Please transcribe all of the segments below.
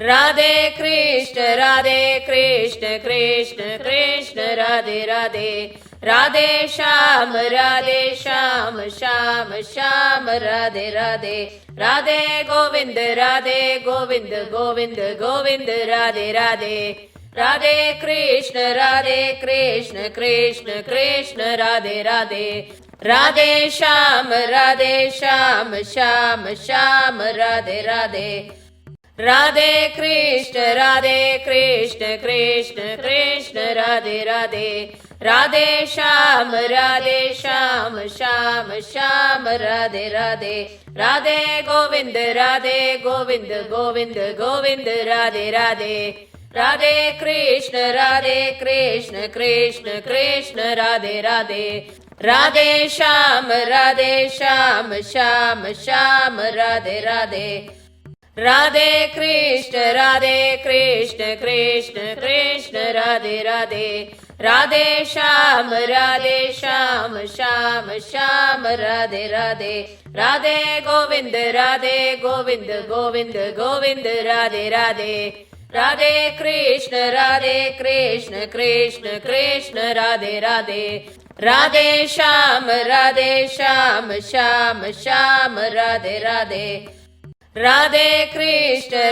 Radhe Krishna Krishna Krishna Radhe Radhe, Radhe Shyam Shyam Shyam Radhe Radhe, Radhe Govind Govind Govind Radhe Radhe, Radhe Krishna Krishna Krishna Radhe Radhe, Radhe Shyam Shyam Shyam Radhe Radhe, Radhe Krishna Krishna Krishna Radhe Radhe, Radhe Shyam Shyam Shyam Radhe Radhe, Radhe Govind Govind Govind Radhe Radhe, Radhe Krishna Krishna Krishna Radhe Radhe, Radhe Shyam Shyam Shyam Radhe Radhe, Radhe Krishna Krishna Krishna Radhe Radhe, Radhe Shyam Shyam Shyam Radhe Radhe, Radhe Govind Govind Govind Radhe Radhe, Radhe Krishna Krishna Krishna Radhe Radhe, Radhe Shyam Shyam Shyam Radhe Radhe, Radhe Krishna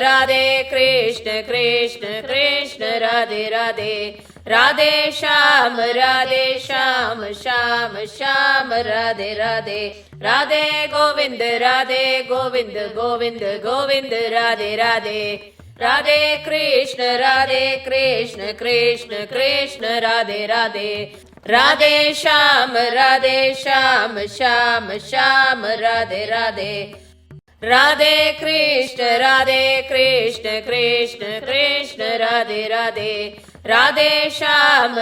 Krishna Krishna Radhe Radhe, Radhe Shyam Shyam Shyam Radhe Radhe, Radhe Govind Govind Govind Radhe Radhe, Radhe Krishna Krishna Krishna Radhe Radhe, Radhe Shyam Shyam Shyam Radhe Radhe, Radhe Krishna Krishna Krishna Radhe Radhe, Radhe Shyam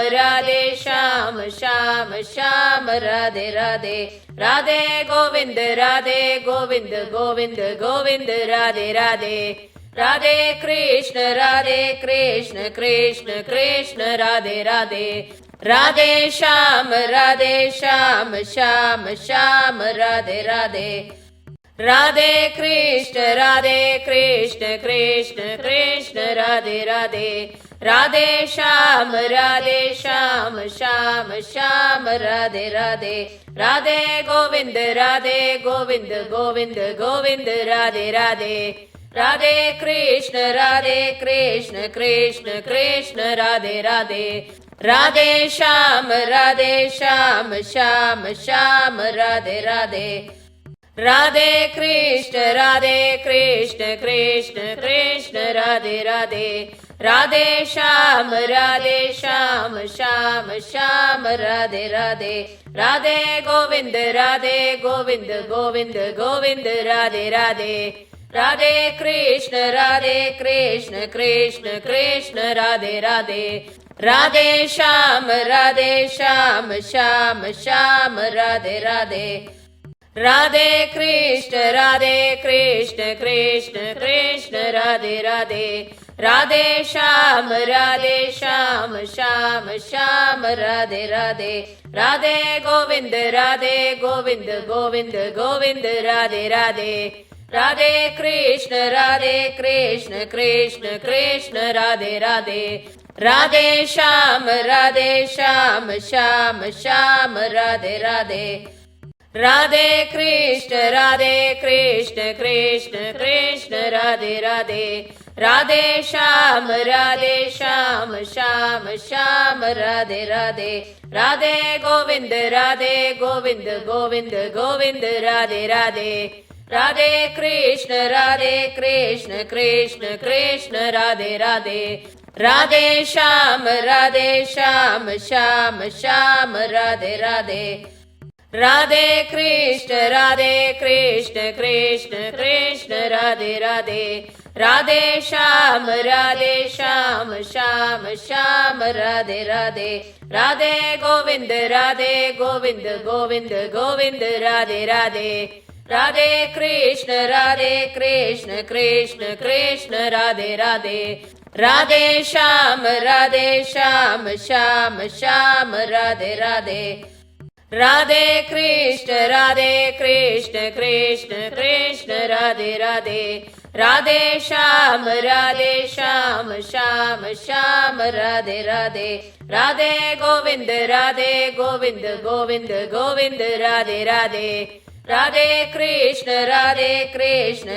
Shyam Shyam Radhe Radhe, Radhe Govind Govind Govind Radhe Radhe, Radhe Krishna Krishna Krishna Radhe Radhe, Radhe Shyam Shyam Shyam Radhe Radhe, Radhe Krishna Krishna Krishna Radhe Radhe, Radhe Shyam Shyam Shyam Radhe Radhe, Radhe Govind Govind Govind Radhe Radhe, Radhe Krishna Krishna Krishna Radhe Radhe, Radhe Shyam Shyam Shyam Radhe Radhe, Radhe Krishna Krishna Krishna Radhe Radhe, Radhe Shyam Shyam Shyam Radhe Radhe, Radhe Govind Govind Govind Radhe Radhe, Radhe Krishna Krishna Krishna Radhe Radhe, Radhe Shyam Shyam Shyam Radhe Radhe, Radhe Krishna Krishna Krishna Radhe Radhe, Radhe Shyam Shyam Shyam Radhe Radhe, Radhe Govind Govind Govind Radhe Radhe, Radhe Krishna Krishna Krishna Radhe Radhe, Radhe Shyam Shyam Shyam Radhe Radhe, Radhe Krishna Krishna Krishna Radhe Radhe, Radhe Shyam Shyam Shyam Radhe Radhe, Radhe Govind Govind Govind Radhe Radhe, Radhe Krishna Krishna Krishna Radhe Radhe, Radhe Shyam Shyam Shyam Radhe Radhe, Radhe Krishna Krishna Krishna Radhe Radhe, Radhe Shyam Shyam Shyam Radhe Radhe, Radhe Govind Govind Govind Radhe Radhe, Radhe Krishna Krishna Krishna Radhe Radhe, Radhe Shyam Shyam Shyam Radhe Radhe, Radhe Krishna Krishna Krishna Radhe Radhe, Radhe Shyam Shyam Radhe Radhe. Radhe Govind Radhe Govind Govind Govind Radhe Radhe. Radhe Krishna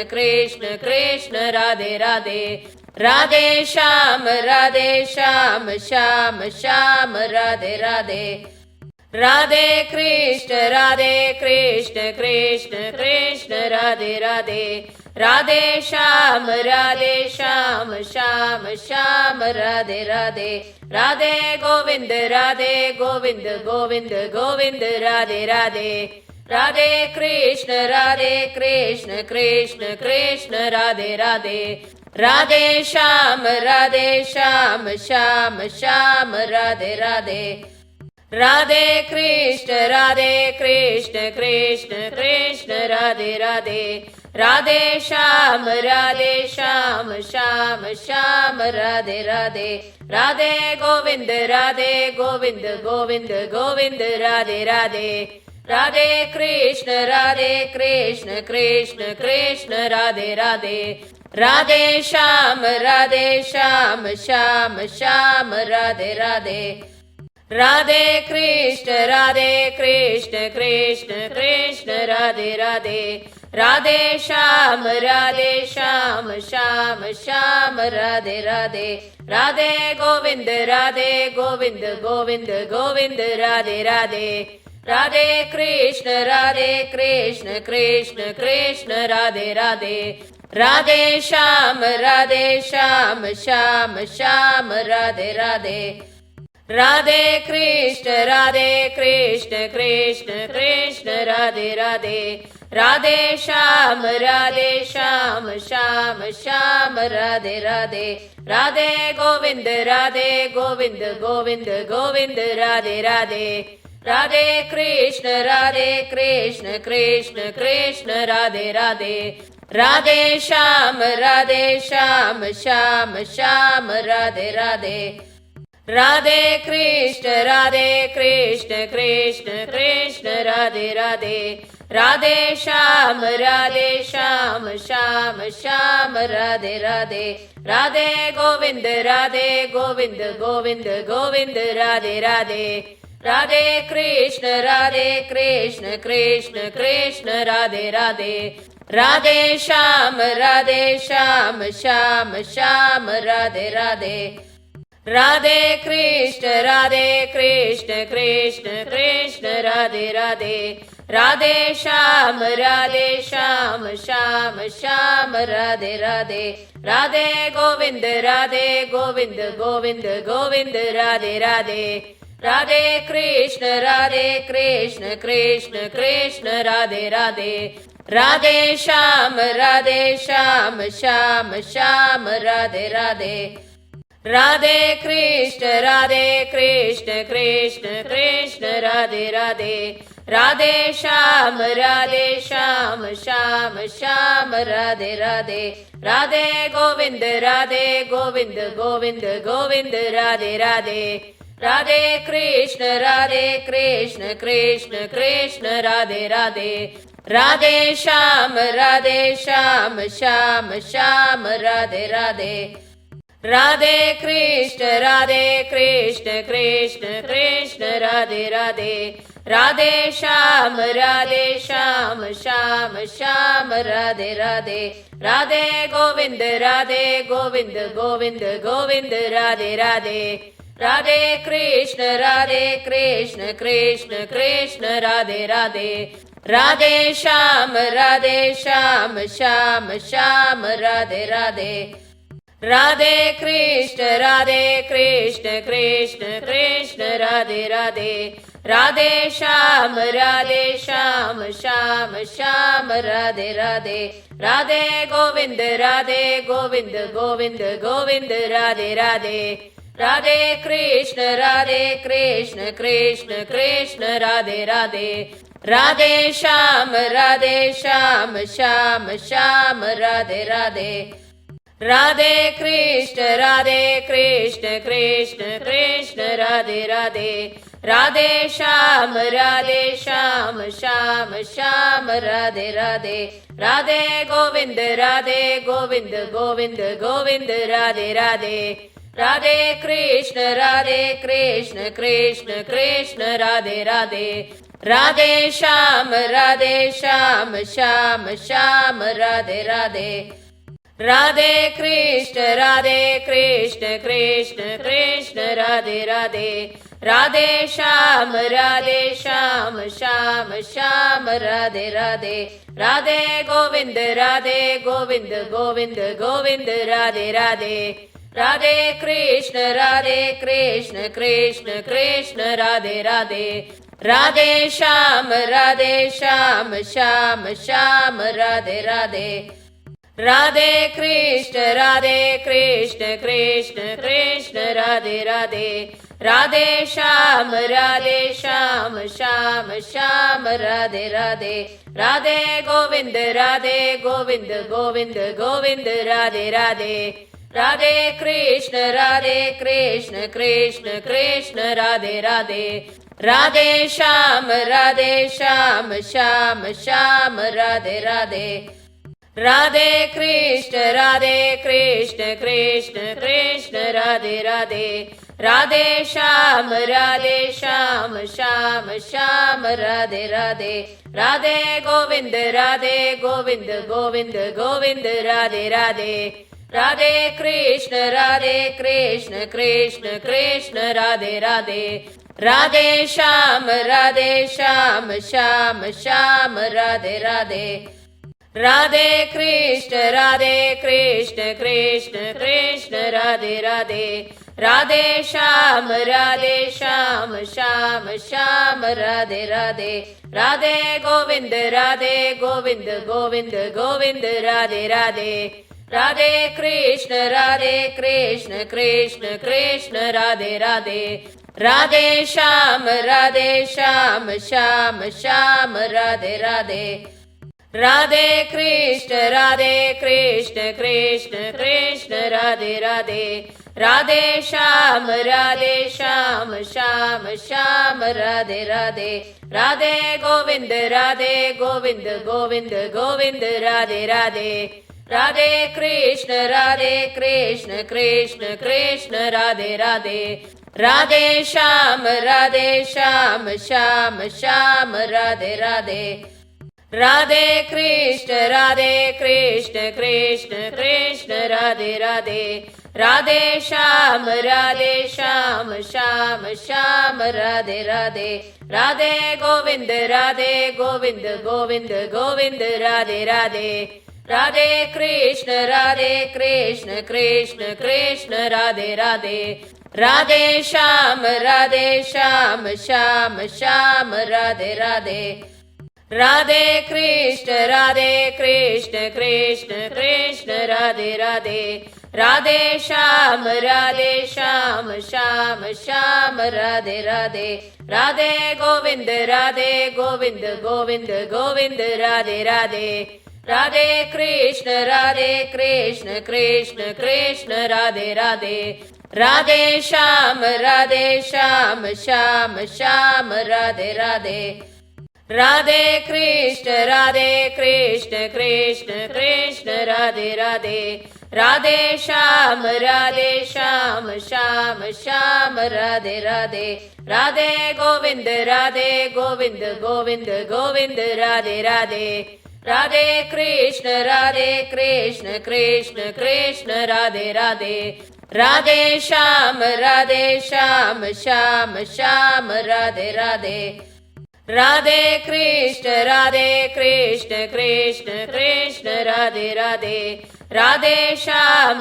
Krishna Krishna Radhe Radhe. Radhe Shyam Shyam Shyam Radhe Radhe. Radhe Krishna Krishna Krishna Radhe Radhe. Radhe Shyam Shyam Shyam Radhe Radhe. Radhe Govind Govind Govind Govind Radhe Radhe. Radhe Krishna Krishna Krishna Radhe Radhe. Radhe Shyam Shyam Shyam Radhe Radhe. Radhe Krishna Krishna Krishna Radhe Radhe. Radhe Shyam Shyam Shyam Radhe Radhe. Radhe Govind Govind Govind Govind Radhe Radhe. Radhe Krishna Krishna Krishna Radhe Radhe. Radhe Shyam Shyam Shyam Radhe Radhe. Radhe Krishna Krishna Krishna Radhe Radhe. Radhe Shyam Shyam Shyam Radhe Radhe. Radhe Govind Govind Govind Govind Radhe Radhe. Radhe Krishna Krishna Krishna Radhe Radhe. Radhe Shyam Shyam Shyam Radhe Radhe. Radhe Krishna Krishna Krishna Radhe Radhe. Radhe Shyam Shyam Shyam Radhe Radhe. Radhe Govind Govind Govind Govind Radhe Radhe. Radhe Krishna Krishna Krishna Radhe Radhe. Radhe Shyam Shyam Shyam Radhe Radhe. Radhe Krishna Krishna Krishna Radhe Radhe. Radhe Shyam Shyam Shyam Radhe Radhe. Radhe Govind Govind Govind Govind Radhe Radhe. Radhe Krishna Krishna Krishna Radhe Radhe. Radhe Shyam Shyam Shyam Radhe Radhe. Radhe Krishna Krishna Krishna Radhe Radhe. Radhe Shyam Shyam Shyam Radhe Radhe. Radhe Govind Govind Govind Govind Radhe Radhe. Radhe Krishna Krishna Krishna Radhe Radhe. Radhe Shyam Shyam Shyam Radhe Radhe. Radhe Krishna Krishna Krishna Radhe Radhe. Radhe Shyam Shyam Shyam Radhe Radhe. Radhe Govind Govind Govind Govind Radhe Radhe. Radhe Krishna Krishna Krishna Radhe Radhe. Radhe Shyam Shyam Shyam Radhe Radhe. Radhe Krishna Krishna Krishna Radhe Radhe. Radhe Shyam Shyam Shyam Radhe Radhe. Radhe Govind Govind Govind Govind Radhe Radhe. Radhe Krishna Krishna Krishna Radhe Radhe. Radhe Shyam Shyam Shyam Radhe Radhe. Radhe Krishna Krishna Krishna Radhe Radhe. Radhe Shyam Shyam Shyam Radhe Radhe. Radhe Govind Govind Govind Govind Radhe Radhe. Radhe Krishna Krishna Krishna Radhe Radhe. Radhe Shyam Shyam Shyam Radhe Radhe. Radhe Krishna Krishna Krishna Radhe Radhe. Radhe Shyam Shyam Shyam Radhe Radhe. Radhe Govind Govind Govind Govind Radhe Radhe. Radhe Krishna Krishna Krishna Radhe Radhe Radhe Shyam Shyam Shyam Radhe Radhe Radhe Krishna Krishna Krishna Radhe Radhe Radhe Shyam Shyam Shyam Radhe Radhe Radhe Govind Govind Govind Radhe Radhe Radhe Krishna Krishna Krishna Radhe Radhe Radhe Shyam Shyam Shyam Radhe Radhe Radhe Krishna Krishna Krishna Radhe Radhe Radhe Shyam Shyam Shyam Radhe Radhe Radhe Govind Govind Govind Radhe Radhe Radhe Krishna Krishna Krishna Radhe Radhe Radhe Shyam Shyam Shyam Radhe Radhe Radhe Krishna Krishna Krishna Radhe Radhe Radhe Shyam Shyam Shyam Radhe Radhe Radhe Govind Govind Govind Radhe Radhe Radhe Krishna Krishna Krishna Radhe Radhe Radhe Shyam Shyam Shyam Radhe Radhe Radhe Krishna Krishna Krishna Radhe Radhe Radhe Shyam Shyam Shyam Radhe Radhe Radhe Govind Govind Govind Radhe Radhe Radhe Krishna Krishna Krishna Radhe Radhe Radhe Shyam Shyam Shyam Radhe Radhe Radhe Krishna Krishna Krishna Radhe Radhe Radhe Shyam Shyam Shyam Radhe Radhe Radhe Govind Govind Govind Radhe Radhe Radhe Krishna Krishna Krishna Radhe Radhe Radhe Shyam Shyam Shyam Radhe Radhe Radhe Krishna Krishna Krishna Radhe Radhe Radhe Shyam Shyam Shyam Radhe Radhe Radhe Govind Govind Govind Radhe Radhe Radhe Krishna Krishna Krishna Radhe Radhe Radhe Shyam Shyam Shyam Radhe Radhe Radhe Krishna Krishna Krishna Radhe Radhe Radhe Shyam Shyam Shyam Radhe Radhe Radhe Govind Govind Govind Radhe Radhe Radhe Krishna Krishna Krishna Radhe Radhe Radhe Shyam Shyam Shyam Radhe Radhe Radhe Krishna Krishna Krishna Radhe Radhe Radhe Shyam Shyam Shyam Radhe Radhe Radhe Govind Govind Govind Radhe Radhe Radhe Krishna Krishna Krishna Radhe Radhe Radhe Shyam Shyam Shyam Radhe Radhe Radhe Krishna Krishna Krishna Radhe Radhe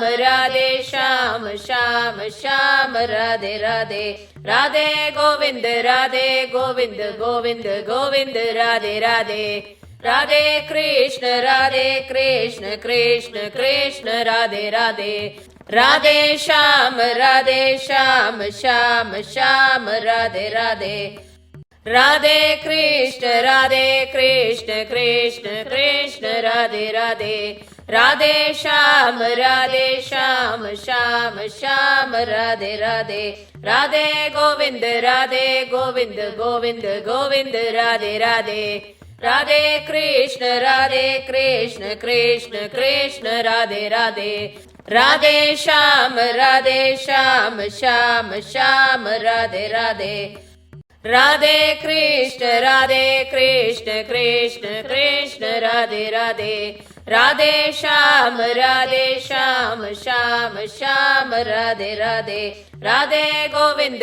Radhe Shyam Shyam Shyam Radhe Radhe Radhe Govind Govind Govind Radhe Radhe Radhe Krishna Krishna Krishna Radhe Radhe Radhe Shyam Shyam Shyam Radhe Radhe Radhe Krishna Krishna Krishna Radhe Radhe Radhe Shyam Shyam Shyam Radhe Radhe Radhe Govind Govind Govind Radhe Radhe Radhe Krishna Krishna Krishna Radhe Radhe Radhe Shyam Shyam Shyam Radhe Radhe. Radhe Krishna Krishna Krishna Radhe Radhe. Radhe Shyam Shyam Shyam Radhe Radhe. Radhe Govind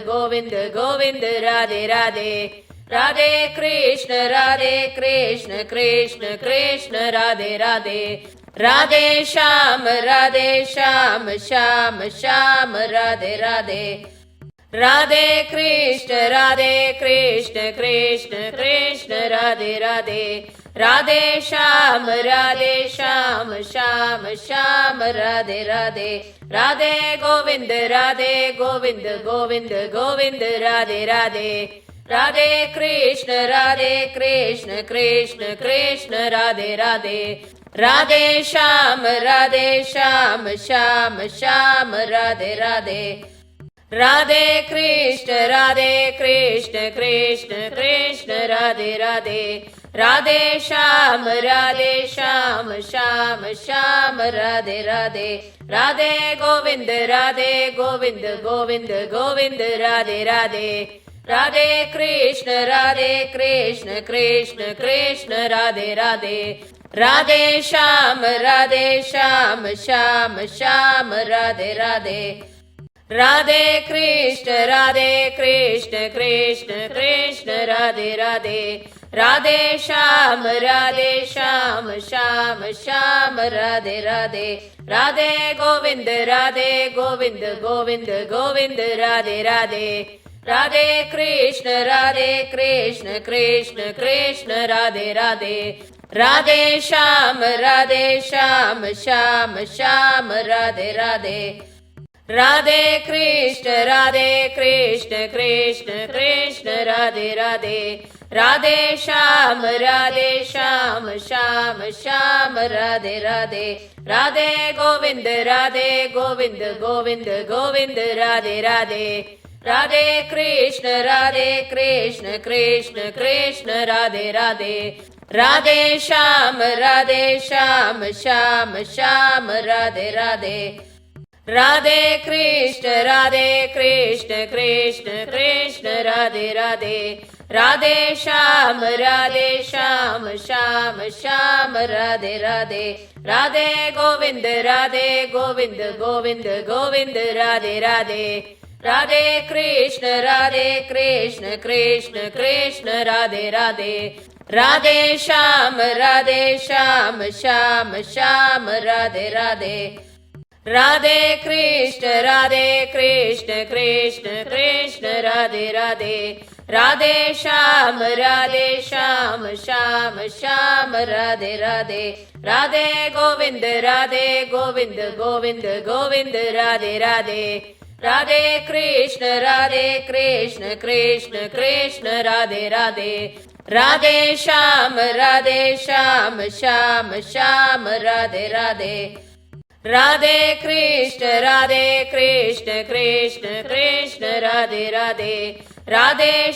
Govind Govind Radhe Radhe. Radhe Krishna Krishna Krishna Radhe Radhe. Radhe Shyam Shyam Shyam Radhe Radhe. Radhe Krishna Krishna Krishna Radhe Radhe. Radhe Shyam Shyam Shyam Radhe Radhe. Radhe Govind Govind Govind Radhe Radhe. Radhe Krishna Krishna Krishna Radhe Radhe. Radhe Shyam Shyam Shyam Radhe Radhe. Radhe Krishna Krishna Krishna Radhe Radhe. Radhe Shyam Shyam Shyam Radhe Radhe. Radhe Govind Govind Govind Radhe Radhe. Radhe Krishna Krishna Krishna Radhe Radhe. Radhe Shyam Shyam Shyam Radhe Radhe. Radhe Krishna Krishna Krishna Radhe Radhe. Radhe Shyam Shyam Shyam Radhe Radhe. Radhe Govind Govind Govind Radhe Radhe. Radhe Krishna Krishna Krishna Radhe Radhe. Radhe Shyam Shyam Shyam Radhe Radhe. Radhe Krishna Krishna Krishna Radhe Radhe. Radhe Shyam Shyam Shyam Radhe Radhe. Radhe Govind Govind Govind Radhe Radhe. Radhe Krishna Krishna Krishna Radhe Radhe. Radhe Shyam Shyam Shyam Radhe Radhe. Radhe Krishna Krishna Krishna Radhe Radhe. Radhe Shyam Shyam Shyam Radhe Radhe. Radhe Govind Govind Govind Radhe Radhe. Radhe Krishna Krishna Krishna Radhe Radhe. Radhe Shyam Shyam Shyam Radhe Radhe. Radhe Krishna Krishna Krishna Radhe Radhe. Radhe Shyam Shyam Shyam Radhe Radhe. Radhe Govind Govind Govind Radhe Radhe. Radhe Krishna Krishna Krishna Radhe Radhe. Radhe Shyam Shyam Shyam Radhe Radhe. Radhe Krishna Krishna Krishna Radhe Radhe. Radhe Shyam Shyam Shyam Radhe Radhe. Radhe Govind Govind Govind Radhe Radhe. Radhe Krishna Krishna Krishna Radhe Radhe. Radhe Shyam Shyam Shyam Radhe Radhe. Radhe Krishna Krishna Krishna Radhe Radhe. Radhe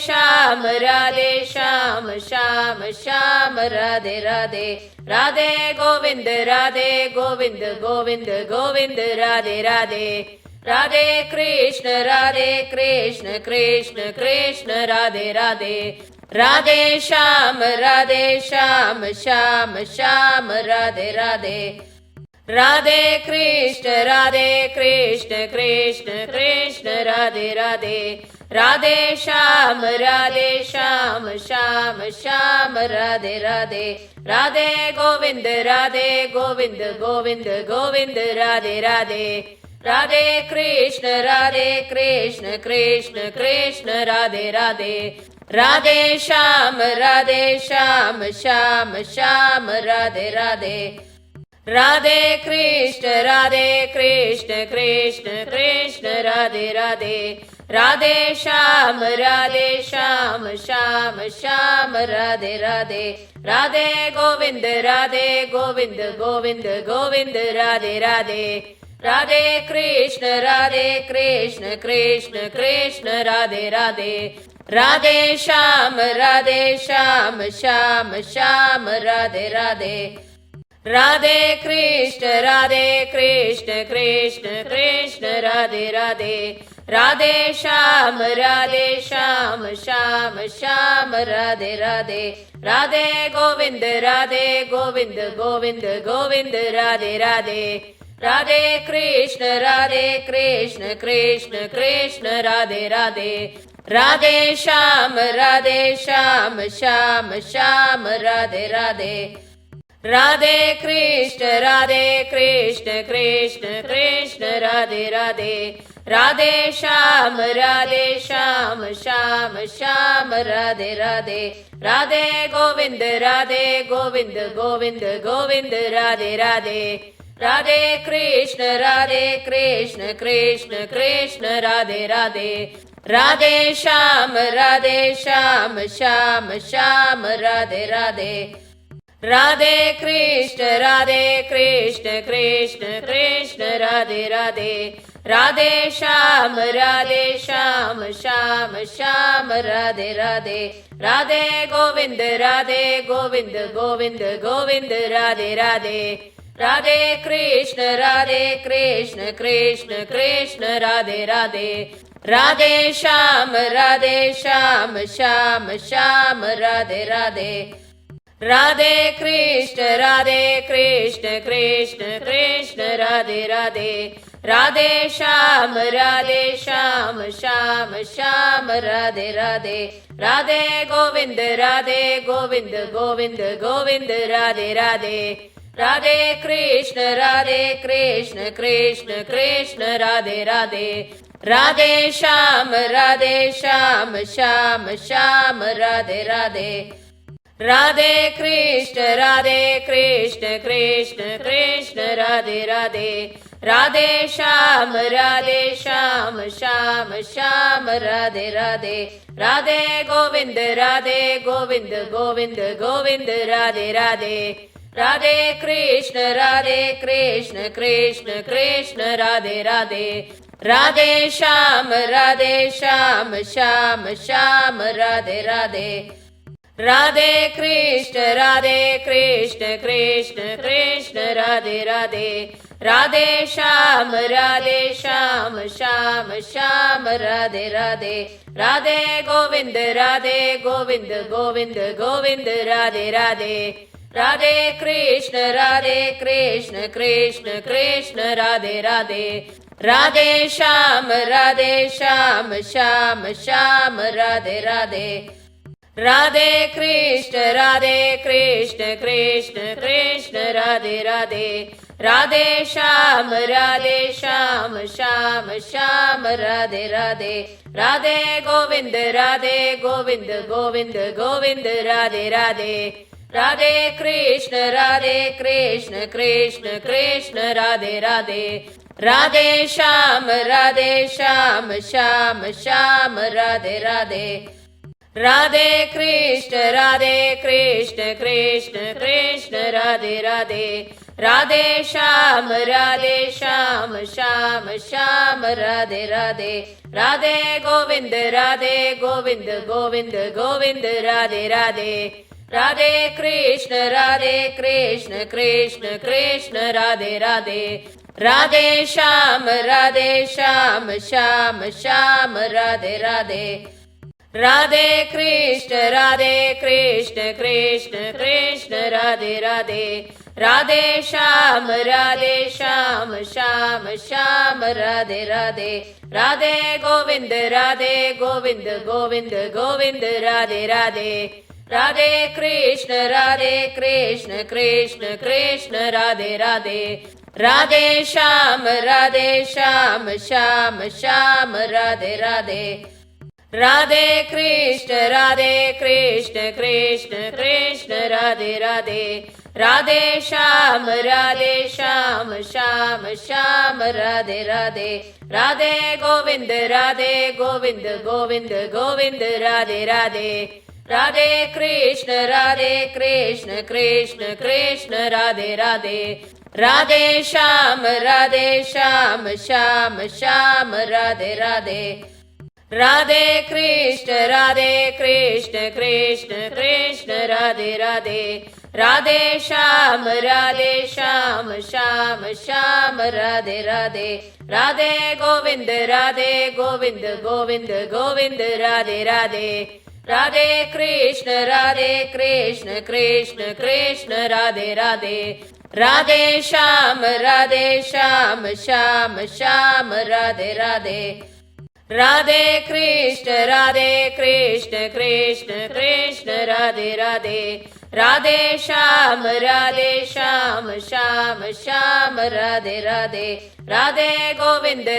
Shyam Shyam Shyam Radhe Radhe. Radhe Govind Govind Govind Radhe Radhe. Radhe Krishna Krishna Krishna Radhe Radhe. Radhe Shyam Shyam Shyam Radhe Radhe. Radhe Krishna Krishna Krishna Radhe Radhe. Radhe Shyam Shyam Shyam Radhe Radhe. Radhe Govind Govind Govind Radhe Radhe. Radhe Krishna Krishna Krishna Radhe Radhe. Radhe Shyam Shyam Shyam Radhe Radhe. Radhe Krishna Krishna Krishna Radhe Radhe Radhe Shyam Shyam Shyam Radhe Radhe Radhe Govind Govind Govind Govind Radhe Radhe Radhe Krishna Krishna Krishna Radhe Radhe Radhe Shyam Shyam Shyam Radhe Radhe Radhe Krishna Krishna Krishna Radhe Radhe Radhe Shyam Shyam Shyam Radhe Radhe Radhe Govind Govind Govind Govind Radhe Radhe Radhe Krishna Krishna Krishna Radhe Radhe Radhe Shyam Shyam Shyam Radhe Radhe Radhe Krishna Krishna Krishna Radhe Radhe Radhe Shyam Shyam Shyam Radhe Radhe Radhe Govind Govind Govind Govind Radhe Radhe Radhe Krishna Krishna Krishna Radhe Radhe Radhe Shyam Shyam Shyam Radhe Radhe Radhe Krishna Krishna Krishna Radhe Radhe Radhe Shyam Shyam Shyam Radhe Radhe Radhe Govind Govind Govind Govind Radhe Radhe Radhe Krishna Krishna Krishna Radhe Radhe Radhe Shyam Shyam Shyam Radhe Radhe Radhe Krishna Krishna Krishna Radhe Radhe Radhe Shyam Shyam Shyam Radhe Radhe Radhe Govind Govind Govind Govind Radhe Radhe Radhe Krishna Krishna Krishna Radhe Radhe Radhe Shyam Shyam Shyam Radhe Radhe Radhe Krishna Krishna Krishna Radhe Radhe Radhe Shyam Shyam Shyam Radhe Radhe Radhe Govind Govind Govind Govind Radhe Radhe Radhe Krishna Krishna Krishna Radhe Radhe Radhe Shyam Shyam Shyam Radhe Radhe Radhe Krishna Krishna Krishna Radhe Radhe Radhe Shyam Shyam Shyam Radhe Radhe Radhe Govind Govind Govind Govind Radhe Radhe Radhe Krishna Krishna Krishna Radhe Radhe Radhe Shyam Shyam Shyam Radhe Radhe Radhe Krishna Krishna Krishna Radhe Radhe Radhe Shyam Shyam Shyam Radhe Radhe Radhe Govind Govind Govind Govind Radhe Radhe Radhe Krishna Krishna Krishna Radhe Radhe Radhe Shyam Shyam Shyam Radhe Radhe Radhe Krishna Krishna Krishna Radhe Radhe Radhe Shyam Shyam Shyam Radhe Radhe Radhe Govind Govind Govind Govind Radhe Radhe Radhe Krishna Krishna Krishna Radhe Radhe Radhe Shyam Shyam Shyam Radhe Radhe Radhe Krishna Krishna Krishna Radhe Radhe Radhe Shyam Shyam Shyam Radhe Radhe Radhe Govind Govind Govind Govind Radhe Radhe Radhe Krishna Krishna Krishna Radhe Radhe Radhe Shyam Shyam Shyam Radhe Radhe Radhe Krishna Krishna Krishna Radhe Radhe Radhe Shyam Shyam Shyam Radhe Radhe. Radhe Govind Govind Govind Radhe Radhe. Radhe Krishna Krishna Krishna Radhe Radhe. Radhe Shyam Shyam Shyam Radhe Radhe. Radhe Krishna Krishna Krishna Radhe Radhe. Radhe Shyam Shyam Shyam Radhe Radhe. Radhe Govind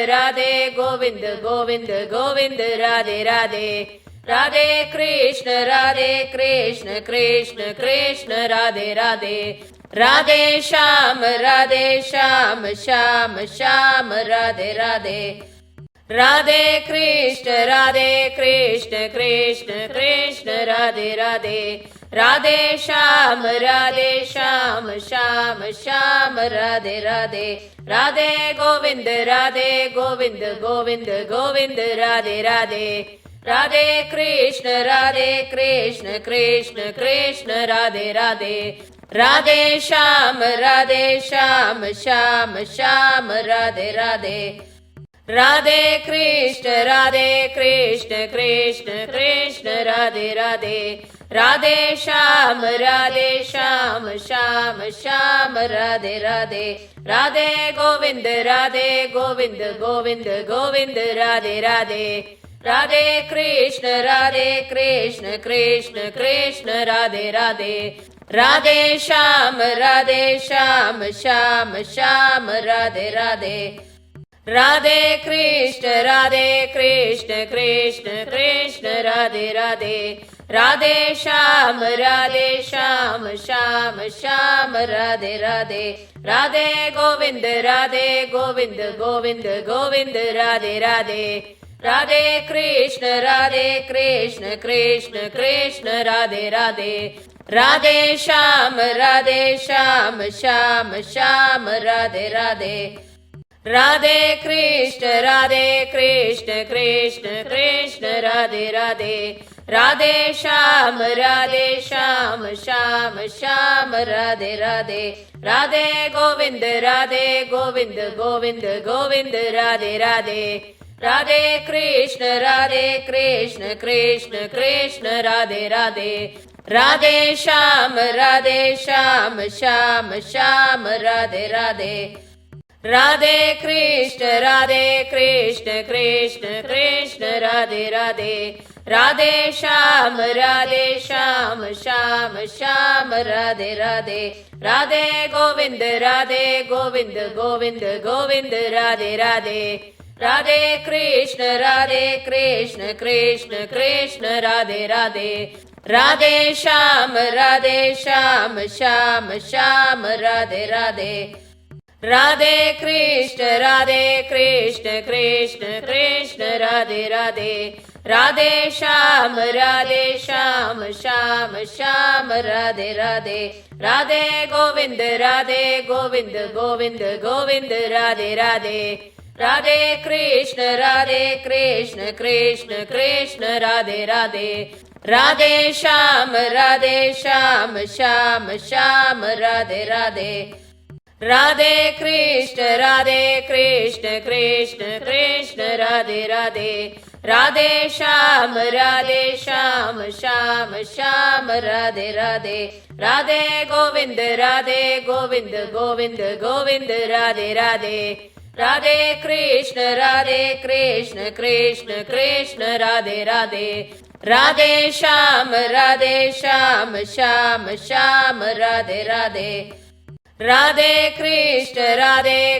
Govind Govind Radhe Radhe. Radhe Krishna Krishna Krishna Radhe Radhe. Radhe Shyam Shyam Shyam Radhe Radhe. Radhe Krishna Krishna Krishna Radhe Radhe. Radhe Shyam Shyam Shyam Radhe Radhe. Radhe Govind Govind Govind Radhe Radhe. Radhe Krishna Krishna Krishna Radhe Radhe. Radhe Shyam Shyam Shyam Radhe Radhe. Radhe Krishna Krishna Krishna Radhe Radhe. Radhe Shyam Shyam Shyam Radhe Radhe. Radhe Govind Govind Govind Radhe Radhe. Radhe Krishna Krishna Krishna Radhe Radhe. Radhe Shyam Shyam Shyam Radhe Radhe. Radhe Krishna Krishna Krishna Radhe Radhe. Radhe Shyam Shyam Shyam Radhe Radhe. Radhe Govind Govind Govind Radhe Radhe. Radhe Krishna Krishna Krishna Radhe Radhe. Radhe Shyam Shyam Shyam Radhe Radhe. Radhe Krishna Krishna Krishna Radhe Radhe. Radhe Shyam Shyam Shyam Radhe Radhe. Radhe Govind Govind Govind Radhe Radhe. Radhe Krishna Krishna Krishna Radhe Radhe. Radhe Shyam Shyam Shyam Radhe Radhe. Radhe Krishna Krishna Krishna Radhe Radhe. Radhe Shyam Shyam Shyam Radhe Radhe. Radhe Govind Govind Govind Radhe Radhe. Radhe Krishna Krishna Krishna Radhe Radhe. Radhe Shyam Shyam Shyam Radhe Radhe. Radhe Krishna Krishna Krishna Radhe Radhe. Radhe Shyam Shyam Shyam Radhe Radhe. Radhe Govind Govind Govind Radhe Radhe. Radhe Krishna Krishna Krishna Radhe Radhe. Radhe Shyam Shyam Shyam Radhe Radhe. Radhe Krishna Krishna Krishna Radhe Radhe. Radhe Shyam Shyam Shyam Radhe Radhe. Radhe Govind Govind Govind Radhe Radhe. Radhe Krishna Krishna Krishna Radhe Radhe. Radhe Shyam Shyam Shyam Radhe Radhe. Radhe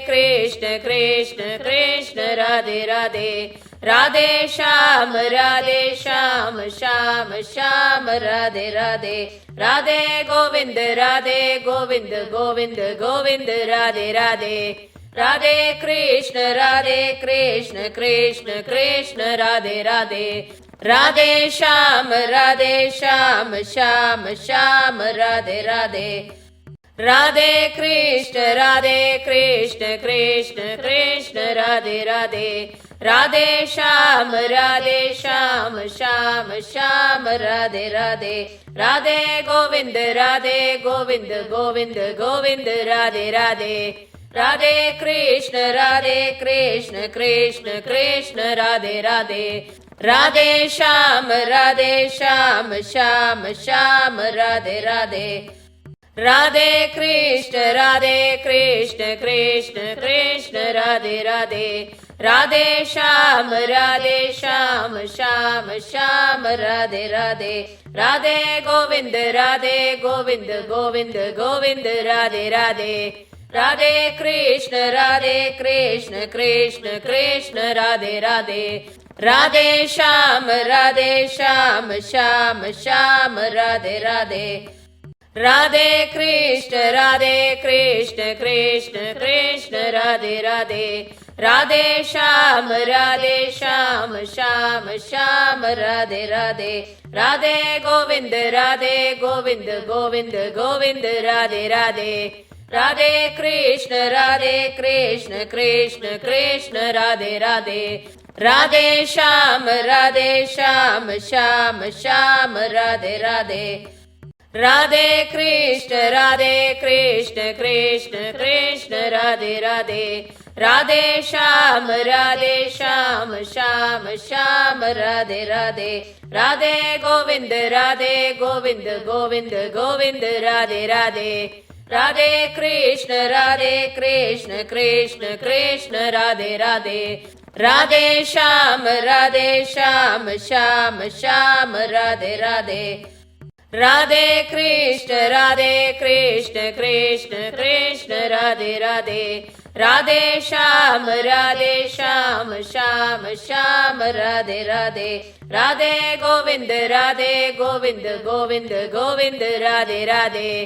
Krishna Krishna Krishna Radhe Radhe. Radhe Shyam Shyam Shyam Radhe Radhe. Radhe Govind Govind Govind Radhe Radhe. Radhe Krishna Krishna Krishna Radhe Radhe. Radhe Shyam Shyam Shyam Radhe Radhe. Radhe Krishna Krishna Krishna Radhe Radhe. Radhe Shyam Shyam Shyam Radhe Radhe Radhe Govind Govind Govind Radhe Radhe Radhe Krishna Krishna Krishna Radhe Radhe Radhe Shyam Shyam Shyam Radhe Radhe Radhe Krishna Krishna Krishna Radhe Radhe Radhe Shyam Shyam Shyam Radhe Radhe Radhe Govind Govind Govind Radhe Radhe Radhe Krishna Krishna Krishna Radhe Radhe Radhe Shyam Shyam Shyam Radhe Radhe Radhe Krishna Krishna Krishna Radhe Radhe Radhe Shyam Shyam Shyam Radhe Radhe Radhe Govind Govind Govind Radhe Radhe Radhe Krishna Krishna Krishna Radhe Radhe Radhe Shyam Shyam Shyam Radhe Radhe Radhe Krishna Krishna Krishna Radhe Radhe Radhe Shyam Shyam Shyam Radhe Radhe Radhe Govind Govind Govind Radhe Radhe Radhe Krishna Krishna Krishna Radhe Radhe Radhe Shyam Shyam Shyam Radhe Radhe Radhe Krishna Krishna Krishna Radhe Radhe Radhe Shyam Shyam Shyam Radhe Radhe Radhe Govind Govind Govind Radhe Radhe Radhe Krishna Krishna Krishna Radhe Radhe Radhe Shyam Shyam Shyam Radhe Radhe Radhe Krishna Krishna Krishna Radhe Radhe Radhe Shyam Shyam Shyam Radhe Radhe Radhe Govind Govind Govind Radhe Radhe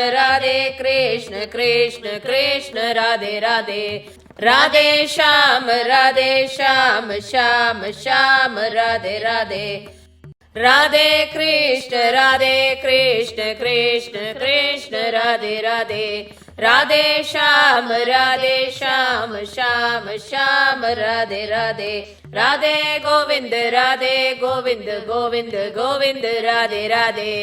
Radhe Krishna Krishna Krishna Radhe Radhe Radhe Shyam Shyam Shyam Radhe Radhe Radhe Krishna Krishna Krishna Radhe Radhe Radhe Shyam Shyam Shyam Radhe Radhe Radhe Govind Govind Govind Radhe Radhe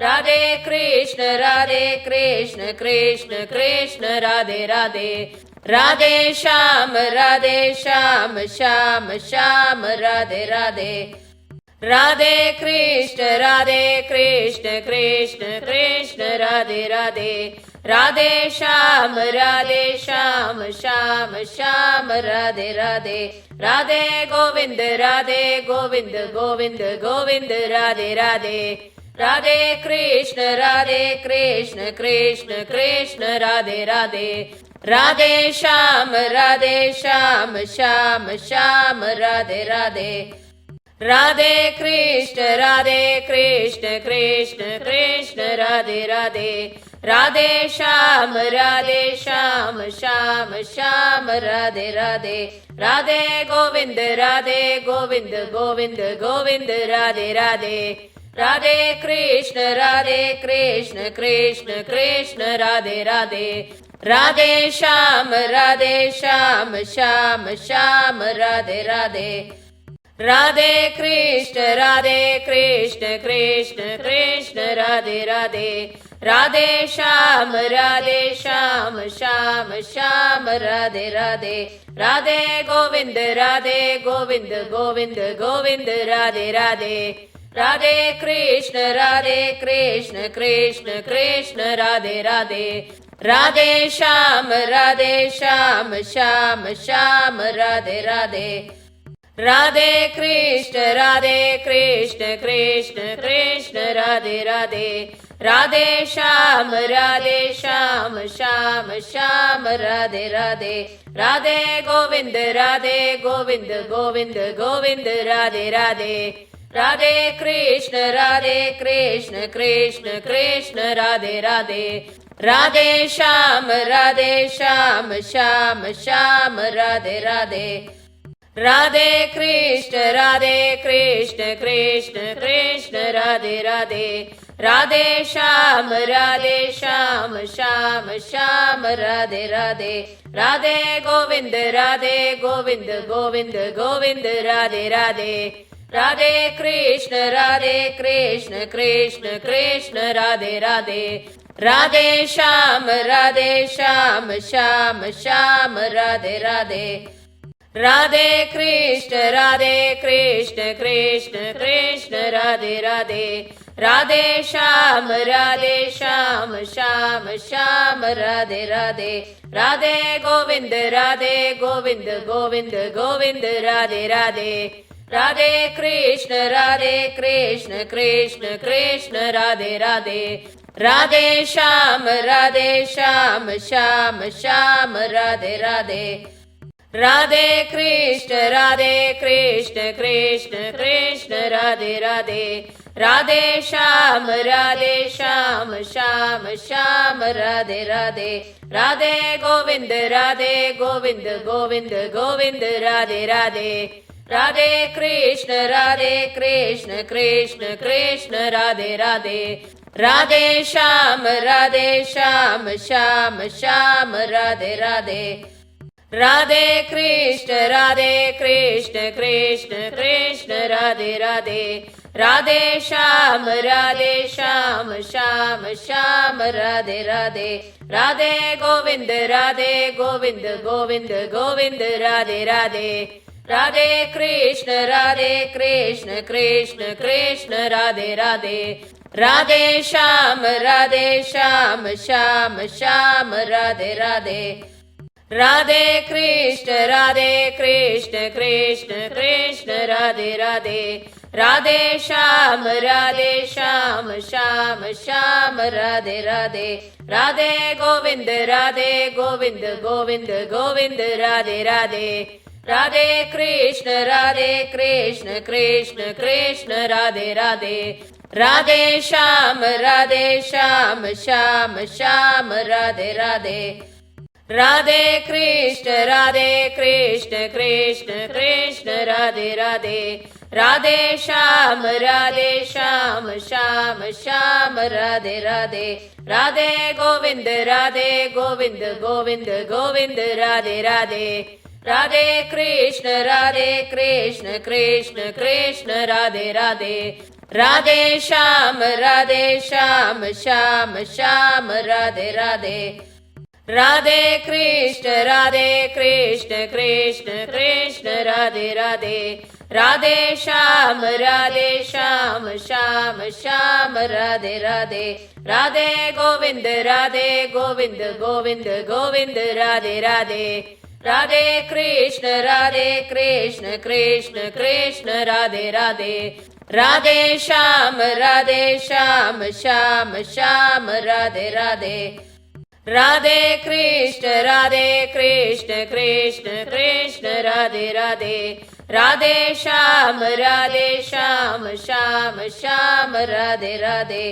Radhe Krishna Krishna Krishna Radhe Radhe Radhe Shyam Shyam Shyam Radhe Radhe Radhe Krishna Krishna Krishna Radhe Radhe Radhe Shyam Shyam Shyam Radhe Radhe Radhe Govind Govind Govind Radhe Radhe Radhe Krishna Krishna Krishna Radhe Radhe Radhe Shyam Shyam Shyam Radhe Radhe Radhe Krishna Krishna Krishna Radhe Radhe Radhe Shyam Shyam Shyam Radhe Radhe Radhe Govind Govind Govind Radhe Radhe Radhe Krishna Krishna Krishna Radhe Radhe Radhe Shyam Shyam Shyam Radhe Radhe Radhe Krishna Krishna Krishna Radhe Radhe Radhe Shyam Shyam Shyam Radhe Radhe Radhe Govind Govind Govind Radhe Radhe Radhe Krishna Krishna Krishna Radhe Radhe Radhe Shyam Shyam Shyam Radhe Radhe Radhe Krishna Krishna Krishna Radhe Radhe Radhe Shyam Shyam Shyam Radhe Radhe. Radhe Govind Govind Govind Radhe Radhe. Radhe Krishna Krishna Krishna Radhe Radhe. Radhe Shyam Shyam Shyam Radhe Radhe. Radhe Krishna Krishna Krishna Radhe Radhe. Radhe Shyam Shyam Shyam Radhe Radhe. Radhe Govind Govind Govind Radhe Radhe. Radhe Krishna Krishna Krishna Radhe Radhe. Radhe Shyam Shyam Shyam Radhe Radhe. Radhe Krishna Krishna Krishna Radhe Radhe. Radhe Shyam Shyam Shyam Radhe Radhe. Radhe Govind Govind Govind Radhe Radhe. Radhe Krishna Krishna Krishna Radhe Radhe. Radhe Shyam Shyam Shyam Radhe Radhe. Radhe Krishna Krishna Krishna Radhe Radhe. Radhe Shyam Shyam Shyam Radhe Radhe. Radhe Govind Govind Govind Radhe Radhe. Radhe Krishna Krishna Krishna Radhe Radhe. Radhe Shyam Shyam Shyam Radhe Radhe. Radhe Krishna Krishna Krishna Radhe Radhe. Radhe Shyam Shyam Shyam Radhe Radhe. Radhe Govind Govind Govind Radhe Radhe. Radhe Krishna Krishna Krishna Radhe Radhe. Radhe Shyam Shyam Shyam Radhe Radhe. Radhe Krishna Krishna Krishna Radhe Radhe. Radhe Shyam Shyam Shyam Radhe Radhe. Radhe Govind Govind Govind Radhe Radhe. Radhe Krishna Krishna Krishna Radhe Radhe. Radhe Shyam Shyam Shyam Radhe Radhe. Radhe Krishna Krishna Krishna Radhe Radhe. Radhe Shyam Shyam Shyam Radhe Radhe. Radhe Govind Govind Govind Radhe Radhe. Radhe Krishna Krishna Krishna Radhe Radhe. Radhe Shyam Shyam Shyam Radhe Radhe. Radhe Krishna Krishna Krishna Radhe Radhe. Radhe Shyam Shyam Shyam Radhe Radhe. Radhe Govind Govind Govind Radhe Radhe. Radhe Krishna Krishna Krishna Radhe Radhe. Radhe Shyam Shyam Shyam Radhe Radhe. Radhe Krishna Krishna Krishna Radhe Radhe. Radhe Shyam Shyam Shyam Radhe Radhe.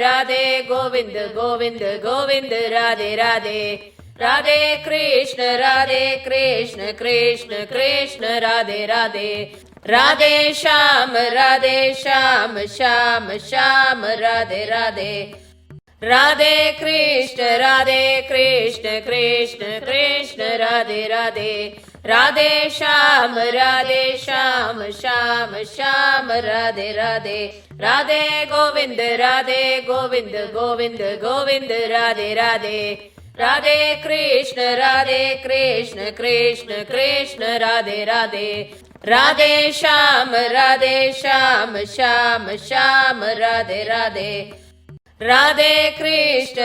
Radhe Govind Govind Govind Radhe Radhe. Radhe Krishna Krishna Krishna Radhe Radhe. Radhe Shyam Shyam Shyam Radhe Radhe. Radhe Krishna Krishna Krishna Radhe Radhe. Radhe Shyam Shyam Shyam Radhe Radhe. Radhe Govind Govind Govind Radhe Radhe. Radhe Krishna Krishna Krishna Radhe Radhe. Radhe Shyam Shyam Shyam Radhe Radhe. Radhe Krishna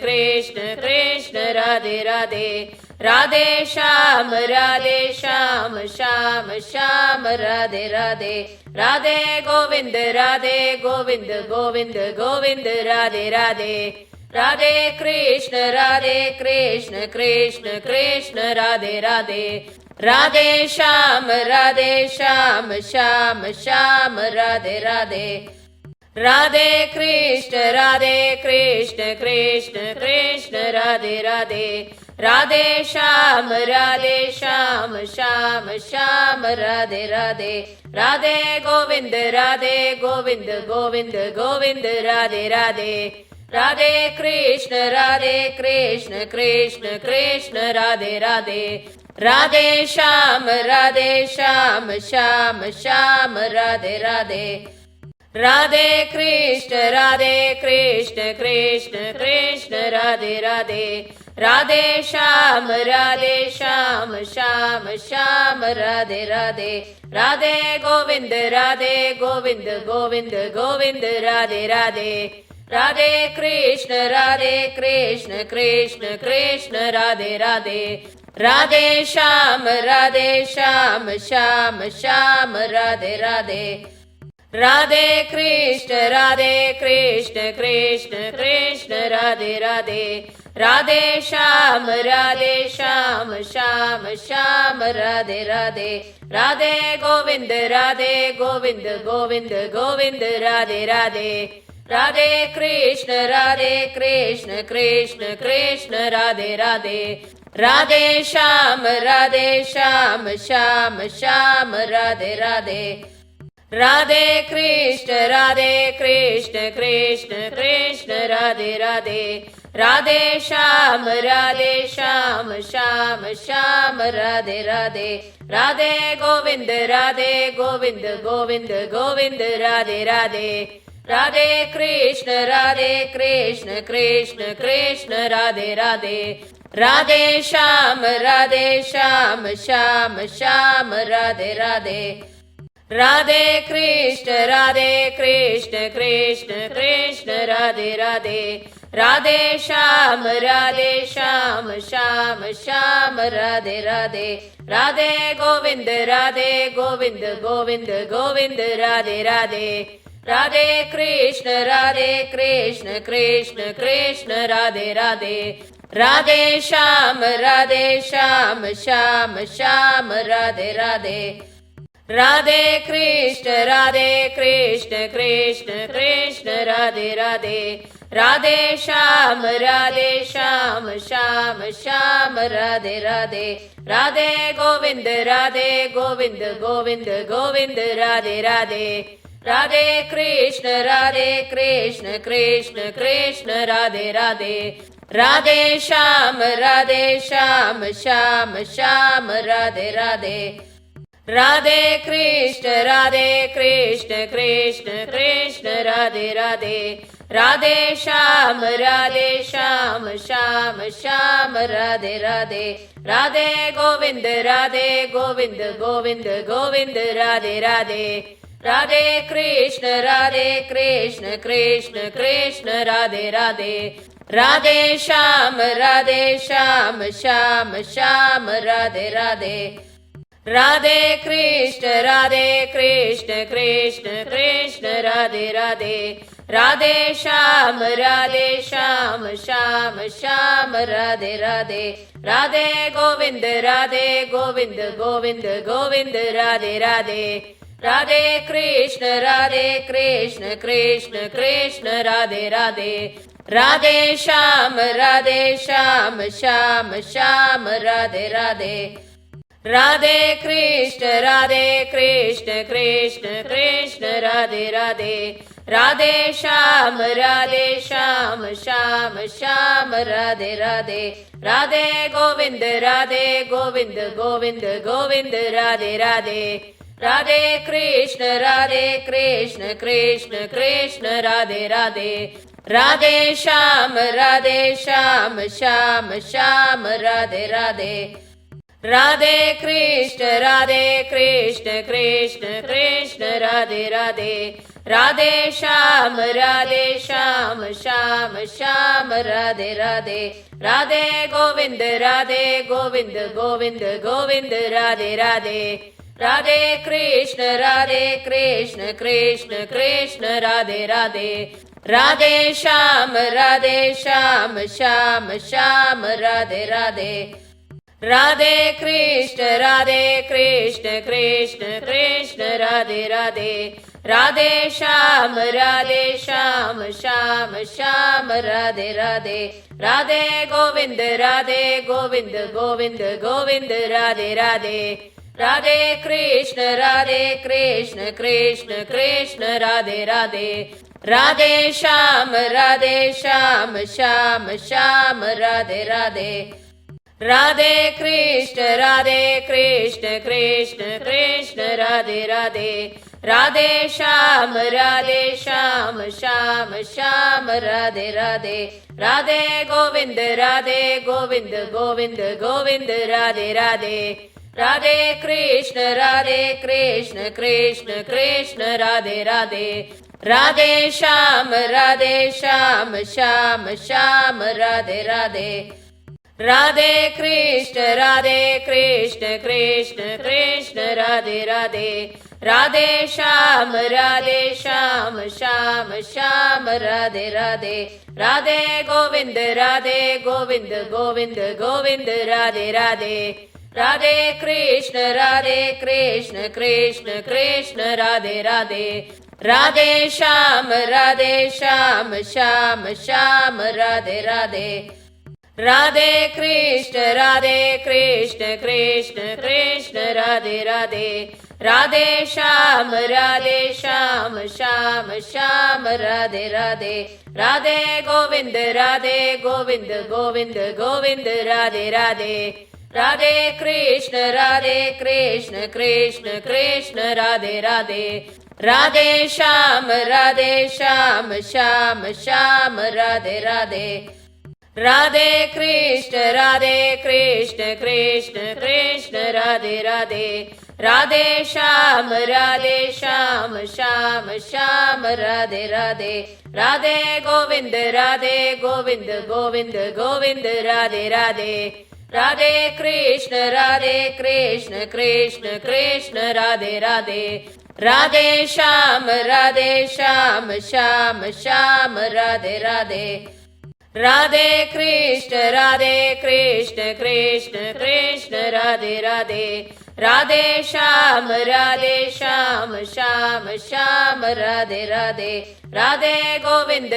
Krishna Krishna Radhe Radhe. Radhe Shyam Shyam Shyam Radhe Radhe Radhe Govind Govind Govind Radhe Radhe Radhe Krishna Krishna Krishna Radhe Radhe Radhe Shyam Shyam Shyam Radhe Radhe Radhe Krishna Krishna Krishna Radhe Radhe Radhe Shyam Shyam Shyam Radhe Radhe Radhe Govind Govind Govind Radhe Radhe Radhe Krishna Krishna Krishna Radhe Radhe Radhe Shyam Shyam Shyam Radhe Radhe Radhe Krishna Krishna Krishna Radhe Radhe Radhe Shyam Shyam Shyam Radhe Radhe Radhe Govind Govind Govind Radhe Radhe Radhe Krishna Krishna Krishna Radhe Radhe Radhe Shyam Shyam Shyam Radhe Radhe Radhe Krishna Krishna Krishna Radhe Radhe Radhe Shyam Shyam Shyam Radhe Radhe Radhe Govind Govind Govind Radhe Radhe Radhe Krishna Krishna Krishna Radhe Radhe Radhe Shyam Shyam Shyam Radhe Radhe Radhe Krishna Krishna Krishna Radhe Radhe Radhe Shyam Shyam Shyam Radhe Radhe Radhe Govind Govind Govind Radhe Radhe Radhe Krishna Krishna Krishna Radhe Radhe Radhe Shyam Shyam Shyam Radhe Radhe Radhe Krishna Krishna Krishna Radhe Radhe Radhe Shyam Shyam Shyam Radhe Radhe Radhe Govind Govind Govind Radhe Radhe Radhe Krishna Krishna Krishna Radhe Radhe Radhe Shyam Shyam Shyam Radhe Radhe Radhe Krishna Krishna Krishna Radhe Radhe Radhe Shyam Shyam Shyam Radhe Radhe Radhe Govind Govind Govind Radhe Radhe Radhe Krishna Krishna Krishna Radhe Radhe Radhe Shyam Shyam Shyam Radhe Radhe Radhe Krishna Krishna Krishna Radhe Radhe Radhe Shyam Shyam Shyam Radhe Radhe Radhe Govind Govind Govind Radhe Radhe Radhe Krishna Krishna Krishna Radhe Radhe Radhe Shyam Shyam Shyam Radhe Radhe Radhe Krishna Krishna Krishna Radhe Radhe Radhe Shyam Shyam Shyam Radhe Radhe Radhe Govind Govind Govind Radhe Radhe Radhe Krishna Krishna Krishna Radhe Radhe Radhe Shyam Shyam Shyam Radhe Radhe Radhe Krishna Krishna Krishna Radhe Radhe Radhe Shyam Shyam Shyam Radhe Radhe Radhe Govind Govind Govind Radhe Radhe Radhe Krishna Krishna Krishna Radhe Radhe Radhe Shyam Shyam Shyam Radhe Radhe Radhe Krishna Krishna Krishna Radhe Radhe Radhe Shyam Shyam Shyam Radhe Radhe Radhe Govind Govind Govind Radhe Radhe Radhe Krishna Krishna Krishna Radhe Radhe Radhe Shyam Shyam Shyam Radhe Radhe Radhe Krishna Krishna Krishna Radhe Radhe Radhe Shyam Shyam Shyam Radhe Radhe Radhe Govind Govind Govind Radhe Radhe Radhe Krishna Krishna Krishna Radhe Radhe Radhe Shyam Shyam Shyam Radhe Radhe Radhe Krishna Krishna Krishna Radhe Radhe Radhe Shyam Shyam Shyam Radhe Radhe Radhe Govind Govind Govind Radhe Radhe Radhe Krishna Krishna Krishna Radhe Radhe Radhe Shyam Shyam Shyam Radhe Radhe Radhe Krishna Krishna Krishna Radhe Radhe Radhe Shyam Shyam Shyam Radhe Radhe Radhe Govind Govind Govind Radhe Radhe Radhe Krishna Krishna Krishna Radhe Radhe Radhe Shyam Shyam Shyam Radhe Radhe Radhe Krishna Krishna Krishna Radhe Radhe Radhe Shyam Shyam Shyam Radhe Radhe Radhe Govind Govind Govind Radhe Radhe Radhe Krishna Krishna Krishna Radhe Radhe Radhe Shyam Shyam Shyam Radhe Radhe Radhe Krishna Krishna Krishna Radhe Radhe Radhe Shyam Shyam Shyam Radhe Radhe Radhe Govind Govind Govind Radhe Radhe Radhe Krishna Krishna Krishna Radhe Radhe Radhe Shyam Shyam Shyam Radhe Radhe Radhe Krishna Krishna Krishna Radhe Radhe Radhe Shyam Shyam Shyam Radhe Radhe Radhe Govind Govind Govind Radhe Radhe Radhe Krishna Krishna Krishna Radhe Radhe Radhe Shyam Shyam Shyam Radhe Radhe Radhe Krishna Krishna Krishna Radhe Radhe Radhe Shyam Shyam Shyam Radhe Radhe Radhe Govind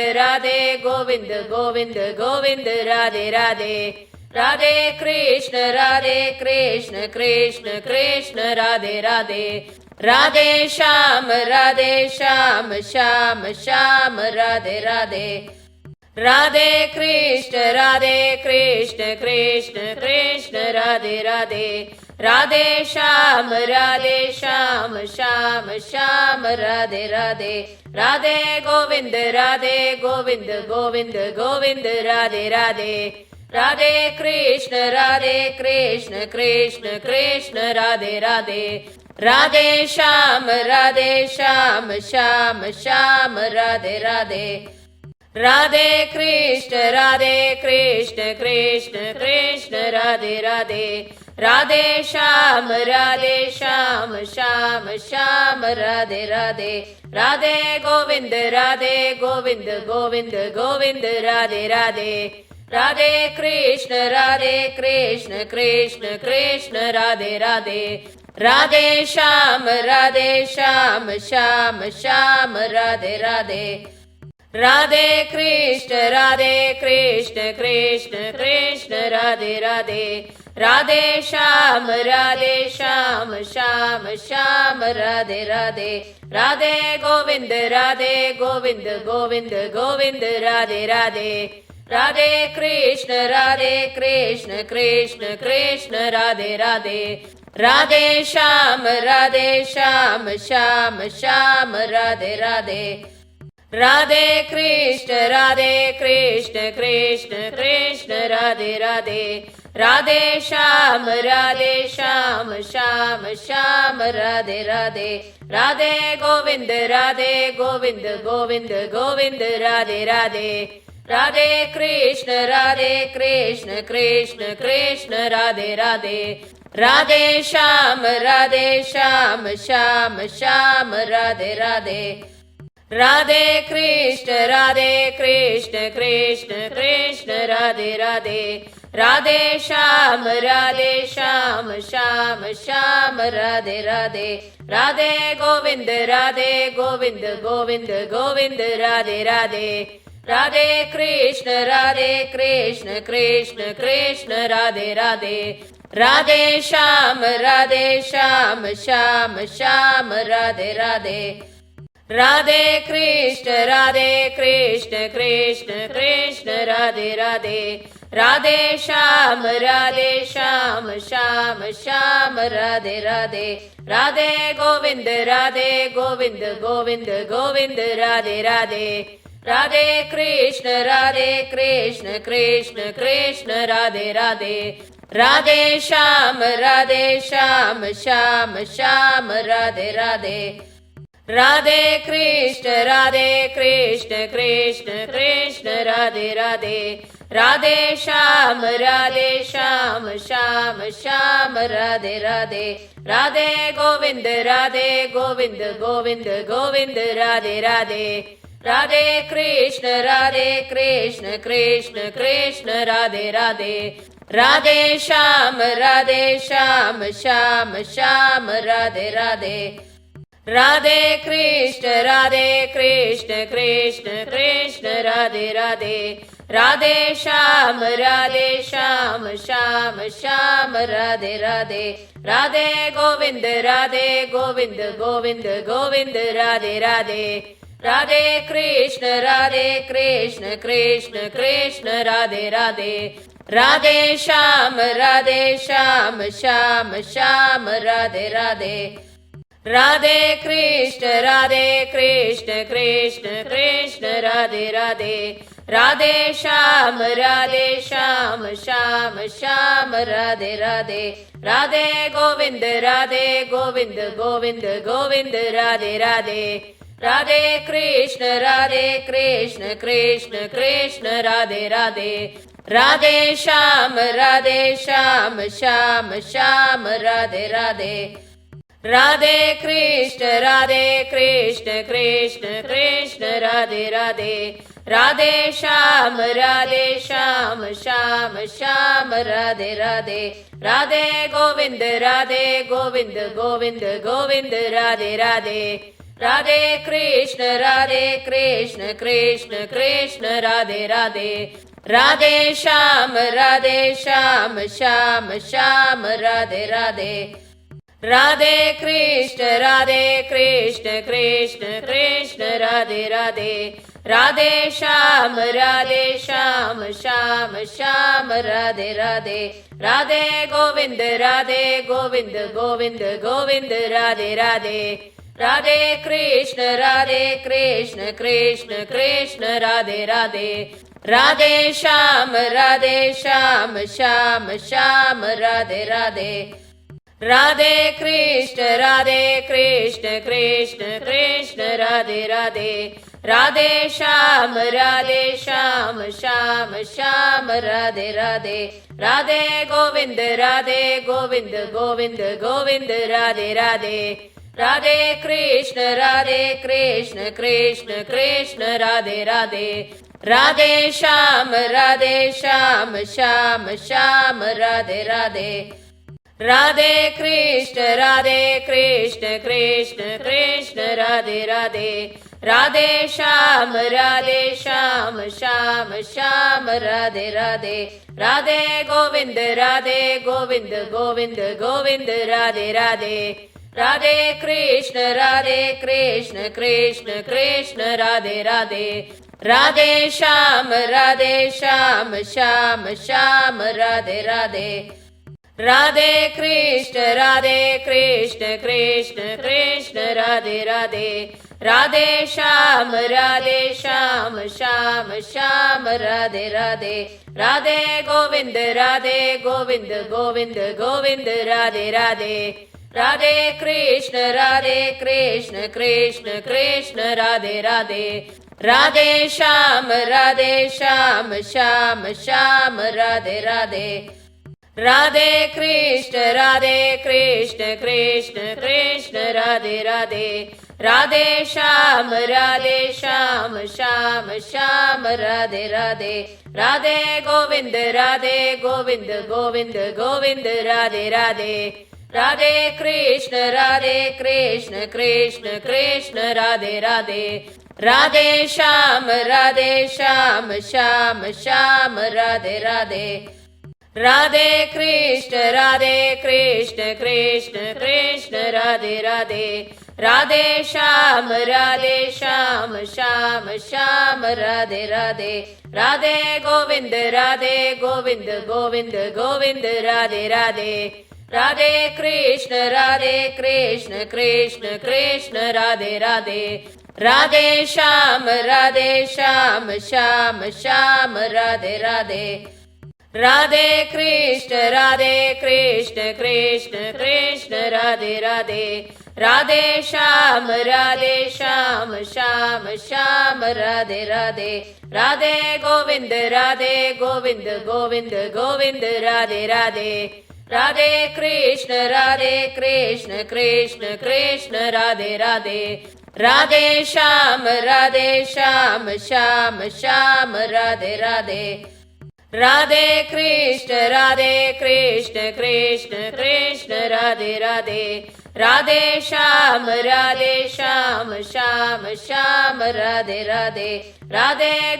Govind Govind Radhe Radhe Radhe Krishna Krishna Krishna Radhe Radhe Radhe Shyam Shyam Shyam Radhe Radhe Radhe Krishna Krishna Krishna Radhe Radhe Radhe Shyam Shyam Shyam Radhe Radhe Radhe Govind Govind Govind Radhe Radhe Radhe Krishna Krishna Krishna Radhe Radhe Radhe Shyam Shyam Shyam Radhe Radhe Radhe Krishna Krishna Krishna Radhe Radhe Radhe Shyam Shyam Shyam Radhe Radhe Radhe Govind Govind Govind Radhe Radhe Radhe Krishna Krishna Krishna Radhe Radhe Radhe Shyam Shyam Shyam Radhe Radhe Radhe Krishna Krishna Krishna Radhe Radhe Radhe Shyam Shyam Shyam Radhe Radhe Radhe Govind Govind Govind Radhe Radhe Radhe Krishna Krishna Krishna Radhe Radhe Radhe Shyam Shyam Shyam Radhe Radhe Radhe Krishna Krishna Krishna Radhe Radhe Radhe Shyam Shyam Shyam Radhe Radhe Radhe Govind Govind Govind Radhe Radhe Radhe Krishna Krishna Krishna Radhe Radhe Radhe Shyam Shyam Shyam Radhe Radhe Radhe Krishna Krishna Krishna Radhe Radhe Radhe Shyam Shyam Shyam Radhe Radhe Radhe Govind Govind Govind Radhe Radhe Radhe Krishna Krishna Krishna Radhe Radhe Radhe Shyam Shyam Shyam Radhe Radhe Radhe Krishna Krishna Krishna Radhe Radhe Radhe Shyam Shyam Shyam Radhe Radhe Radhe Govind Govind Govind Radhe Radhe Radhe Krishna Krishna Krishna Radhe Radhe Radhe Shyam Shyam Shyam Radhe Radhe Radhe Krishna Krishna Krishna Radhe Radhe Radhe Shyam Shyam Shyam Radhe Radhe Radhe Govind Govind Govind Radhe Radhe Radhe Krishna Krishna Krishna Radhe Radhe Radhe Shyam Shyam Shyam Radhe Radhe Radhe Krishna Krishna Krishna Radhe Radhe Radhe Shyam Shyam Shyam Radhe Radhe Radhe Govind Govind Govind Radhe Radhe Radhe Krishna Krishna Krishna Radhe Radhe Radhe Shyam Shyam Shyam Radhe Radhe Radhe Krishna Krishna Krishna Radhe Radhe Radhe Shyam Shyam Shyam Radhe Radhe Radhe Govind Govind Govind Radhe Radhe Radhe Krishna Krishna Krishna Radhe Radhe Radhe Shyam Shyam Shyam Radhe Radhe Radhe Krishna Krishna Krishna Radhe Radhe Radhe Shyam Shyam Shyam Radhe Radhe Radhe Govind Govind Govind Radhe Radhe Radhe Krishna Krishna Krishna Radhe Radhe Radhe Shyam Shyam Shyam Radhe Radhe Radhe Krishna Krishna Krishna Radhe Radhe Radhe Shyam Shyam Shyam Radhe Radhe Radhe Govind Govind Govind Radhe Radhe Radhe Krishna Krishna Krishna Radhe Radhe Radhe Shyam Shyam Shyam Radhe Radhe Radhe Krishna Krishna Krishna Radhe Radhe Radhe Shyam Shyam Shyam Radhe Radhe Radhe Govind Govind Govind Radhe Radhe Radhe Krishna Krishna Krishna Radhe Radhe Radhe Shyam Shyam Shyam Radhe Radhe Radhe Krishna Krishna Krishna Radhe Radhe Radhe Shyam Shyam Shyam Radhe Radhe Radhe Govind Govind Govind Radhe Radhe Radhe Krishna Krishna Krishna Radhe Radhe Radhe Shyam Shyam Shyam Radhe Radhe Radhe Krishna Krishna Krishna Radhe Radhe Radhe Shyam Shyam Shyam Radhe Radhe Radhe Govind Govind Govind Radhe Radhe Radhe Krishna Krishna Krishna Radhe Radhe Radhe Shyam Shyam Shyam Radhe Radhe Radhe Krishna Krishna Krishna Radhe Radhe Radhe Shyam Shyam Shyam Radhe Radhe Radhe Govind Govind Govind Radhe Radhe Radhe Krishna Krishna Krishna Radhe Radhe Radhe Shyam Shyam Shyam Radhe Radhe Radhe Krishna Krishna Krishna Radhe Radhe Radhe Shyam Shyam Shyam Radhe Radhe Radhe Govind Govind Govind Radhe Radhe Radhe Krishna Krishna Krishna Radhe Radhe Radhe Shyam Shyam Shyam Radhe Radhe Radhe Krishna Krishna Krishna Radhe Radhe Radhe Shyam Shyam Shyam Radhe Radhe Radhe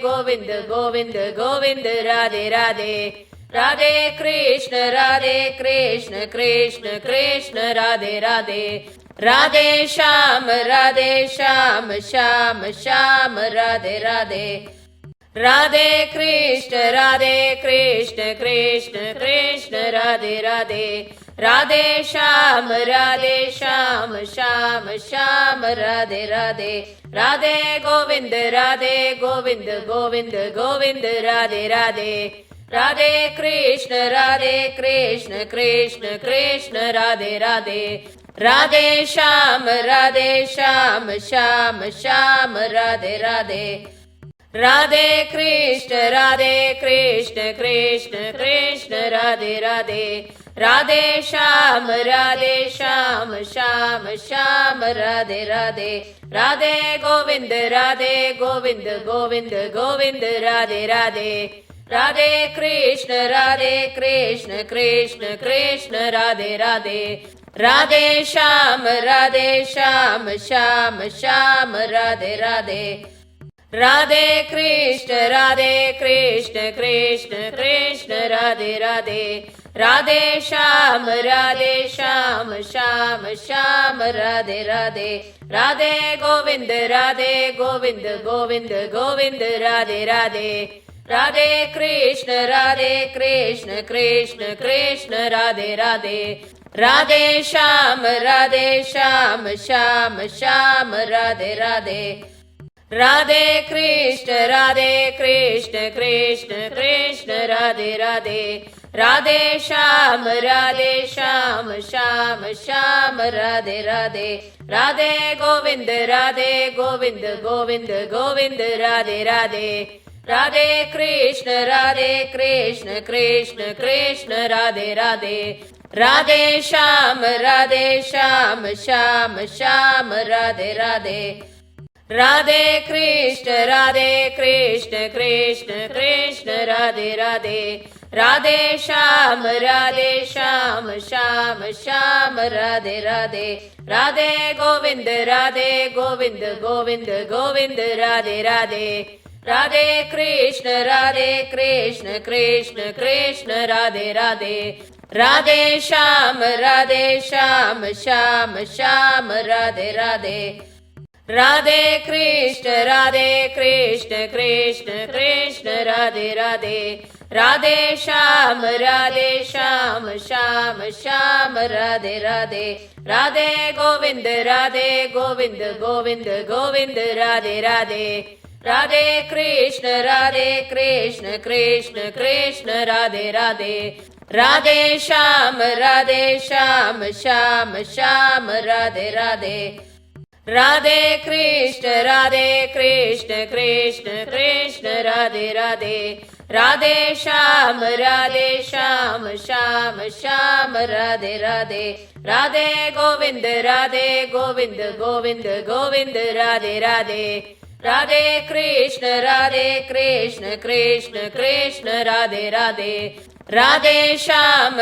Govind Govind Govind Radhe Radhe Radhe Krishna Krishna Krishna Radhe Radhe Radhe Shyam Shyam Shyam Radhe Radhe Radhe Krishna Krishna Krishna Radhe Radhe Radhe Shyam Shyam Shyam Radhe Radhe Radhe Govind Govind Govind Radhe Radhe Radhe Krishna Krishna Krishna Radhe Radhe Radhe Shyam Shyam Shyam Radhe Radhe Radhe Krishna Krishna Krishna Radhe Radhe Radhe Shyam Shyam Shyam Radhe Radhe Radhe Govind Govind Govind Radhe Radhe Radhe Krishna Krishna Krishna Radhe Radhe Radhe Shyam Shyam Shyam Radhe Radhe Radhe Krishna Krishna Krishna Radhe Radhe Radhe Shyam Shyam Shyam Radhe Radhe Radhe Govind Govind Govind Radhe Radhe Radhe Krishna Krishna Krishna Radhe Radhe Radhe Shyam Shyam Shyam Radhe Radhe Radhe Krishna Krishna Krishna Radhe Radhe Radhe Shyam Shyam Shyam Radhe Radhe Radhe Govind Govind Govind Radhe Radhe Radhe Krishna Krishna Krishna Radhe Radhe Radhe Shyam Shyam Shyam Radhe Radhe Radhe Krishna Krishna Krishna Radhe Radhe Radhe Shyam Shyam Shyam Radhe Radhe Radhe Govind Govind Govind Radhe Radhe Radhe Krishna Krishna Krishna Radhe Radhe Radhe Shyam Shyam Shyam Radhe Radhe Radhe Krishna Krishna Krishna Radhe Radhe Radhe Shyam Shyam Shyam Radhe Radhe Radhe Govind Govind Govind Radhe Radhe Radhe Krishna Krishna Krishna Radhe Radhe Radhe Shyam Shyam Shyam Radhe Radhe Radhe Krishna Krishna Krishna Radhe Radhe Radhe Shyam Shyam Shyam Radhe Radhe Radhe Govind Govind Govind Radhe Radhe Radhe Krishna Krishna Krishna Radhe Radhe Radhe Shyam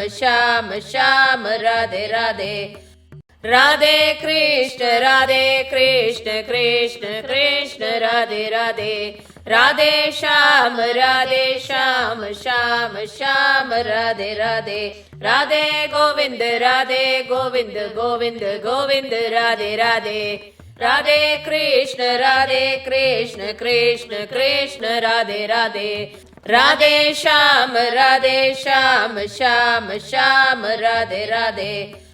Shyam Shyam Radhe Radhe Radhe Krishna Krishna Krishna Radhe Radhe Radhe Shyam Shyam Shyam Radhe Radhe Radhe Govind Govind Govind Radhe Radhe Radhe Krishna Krishna Krishna Radhe Radhe Radhe Shyam Shyam Shyam Radhe Radhe